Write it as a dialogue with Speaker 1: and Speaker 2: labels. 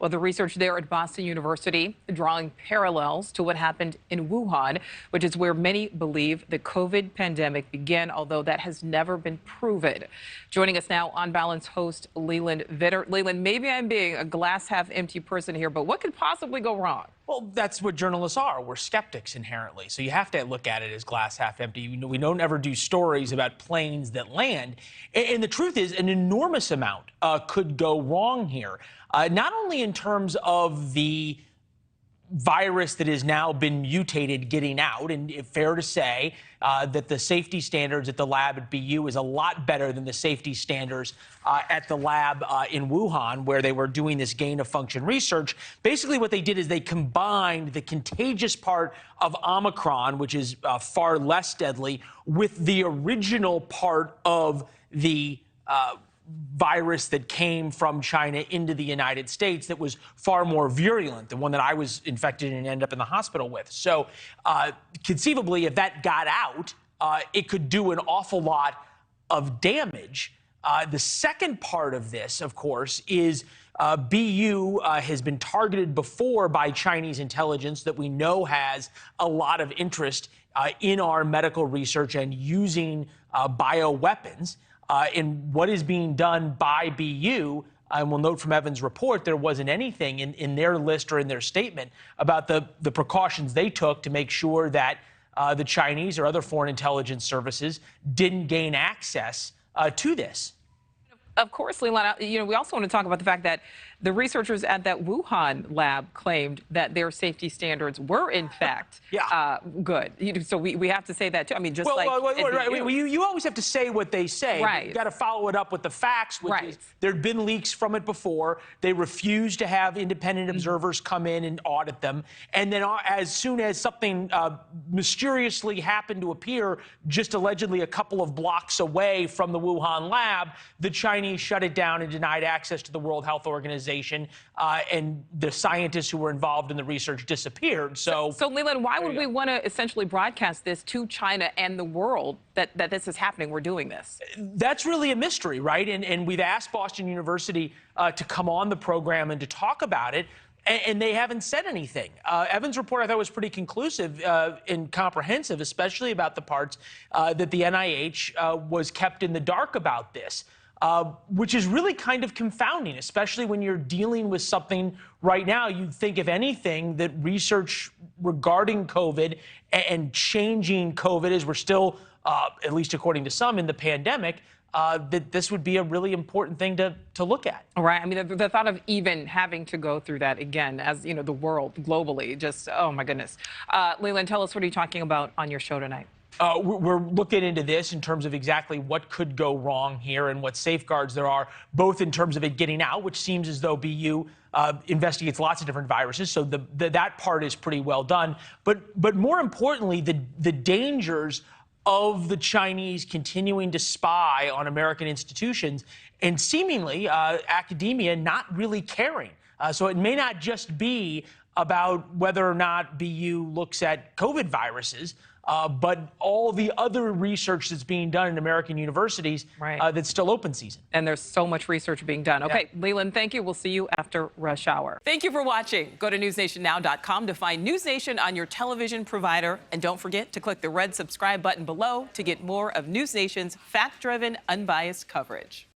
Speaker 1: Well, the research there at Boston University drawing parallels to what happened in Wuhan, which is where many believe the COVID pandemic began, although that has never been proven. Joining us now, On Balance host Leeland Vittert. Leeland, maybe I'm being a glass half empty person here, but what could possibly go wrong?
Speaker 2: Well, that's what journalists are. We're skeptics inherently. So you have to look at it as glass half empty. We don't ever do stories about planes that land. And the truth is, an enormous amount could go wrong here, not only in terms of the virus that has now been mutated getting out, and fair to say that the safety standards at the lab at BU is a lot better than the safety standards at the lab in Wuhan, where they were doing this gain-of-function research. Basically, what they did is they combined the contagious part of Omicron, which is far less deadly, with the original part of the virus that came from China into the United States that was far more virulent, the one that I was infected and ended up in the hospital with. So conceivably, if that got out, it could do an awful lot of damage. The second part of this, of course, is BU has been targeted before by Chinese intelligence that we know has a lot of interest in our medical research and using bioweapons. In what is being done by BU, and we'll note from Evan's report, there wasn't anything in their list or in their statement about the precautions they took to make sure that the Chinese or other foreign intelligence services didn't gain access to this.
Speaker 1: Of course, Leeland, we also want to talk about the fact that the researchers at that Wuhan lab claimed that their safety standards were, in fact, good. So we have to say that, too. I mean, just right.
Speaker 2: You always have to say what they say.
Speaker 1: Right.
Speaker 2: You've got to follow it up with the facts, which is there'd been leaks from it before. They refused to have independent observers come in and audit them. And then as soon as something mysteriously happened to appear just allegedly a couple of blocks away from the Wuhan lab, the Chinese shut it down and denied access to the World Health Organization, and the scientists who were involved in the research disappeared. So
Speaker 1: Leeland, why would we want to essentially broadcast this to China and the world that this is happening? We're doing this.
Speaker 2: That's really a mystery, right? And we've asked Boston University to come on the program and to talk about it, and they haven't said anything. Evan's report, I thought, was pretty conclusive and comprehensive, especially about the parts that the NIH was kept in the dark about this. Which is really kind of confounding, especially when you're dealing with something right now. You'd think, if anything, that research regarding COVID and changing COVID, as we're still, at least according to some, in the pandemic, that this would be a really important thing to look at.
Speaker 1: Right. I mean, the thought of even having to go through that again, as the world globally, just, oh my goodness. Leeland, tell us, what are you talking about on your show tonight?
Speaker 2: We're looking into this in terms of exactly what could go wrong here and what safeguards there are, both in terms of it getting out, which seems as though BU investigates lots of different viruses, so that part is pretty well done. But more importantly, the dangers of the Chinese continuing to spy on American institutions and seemingly academia not really caring. So it may not just be about whether or not BU looks at COVID viruses, but all the other research that's being done in American universities that's still open season.
Speaker 1: And there's so much research being done. Okay, Leeland, thank you. We'll see you after rush hour. Thank you for watching. Go to newsnationnow.com to find News Nation on your television provider. And don't forget to click the red subscribe button below to get more of News Nation's fact-driven, unbiased coverage.